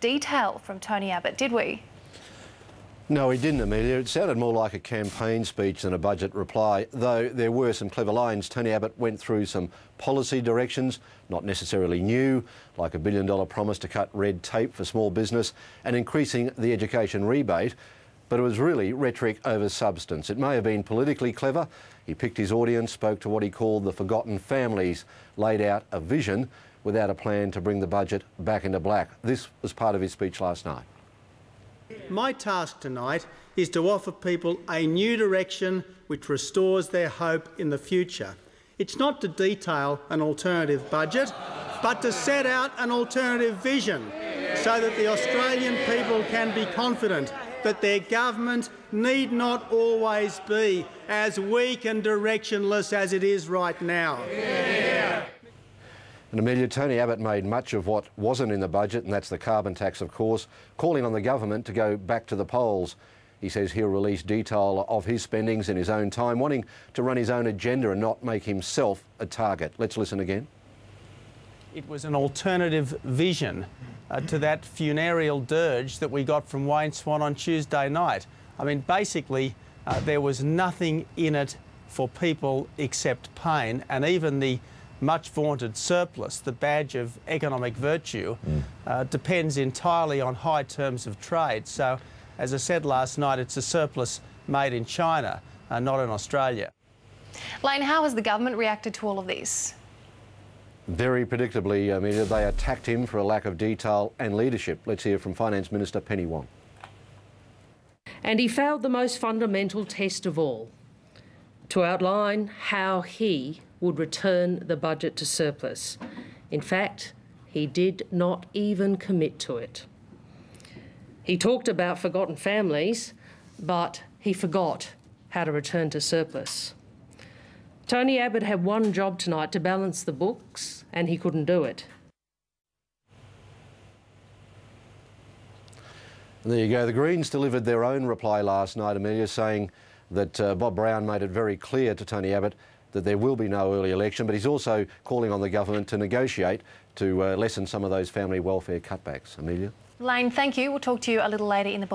detail from Tony Abbott, did we? No, he didn't, Amelia. It sounded more like a campaign speech than a budget reply, though there were some clever lines. Tony Abbott went through some policy directions, not necessarily new, like a $1 billion promise to cut red tape for small business and increasing the education rebate, but it was really rhetoric over substance. It may have been politically clever. He picked his audience, spoke to what he called the forgotten families, laid out a vision without a plan to bring the budget back into black. This was part of his speech last night. My task tonight is to offer people a new direction which restores their hope in the future. It's not to detail an alternative budget, but to set out an alternative vision so that the Australian people can be confident that their government need not always be as weak and directionless as it is right now. And Amelia, Tony Abbott made much of what wasn't in the budget, and that's the carbon tax, of course, calling on the government to go back to the polls. He says he'll release detail of his spendings in his own time, wanting to run his own agenda and not make himself a target. Let's listen again. It was an alternative vision to that funereal dirge that we got from Wayne Swan on Tuesday night. I mean, basically, there was nothing in it for people except pain, and even the much vaunted surplus, the badge of economic virtue, depends entirely on high terms of trade. So, as I said last night, it's a surplus made in China, not in Australia. Lane, how has the government reacted to all of this? Very predictably, Amelia, they attacked him for a lack of detail and leadership. Let's hear from Finance Minister Penny Wong. And he failed the most fundamental test of all, to outline how he would return the budget to surplus. In fact, he did not even commit to it. He talked about forgotten families, but he forgot how to return to surplus. Tony Abbott had one job tonight, to balance the books, and he couldn't do it. And there you go. The Greens delivered their own reply last night, Amelia, saying that Bob Brown made it very clear to Tony Abbott that there will be no early election, but he's also calling on the government to negotiate to lessen some of those family welfare cutbacks. Amelia? Lane, thank you. We'll talk to you a little later in the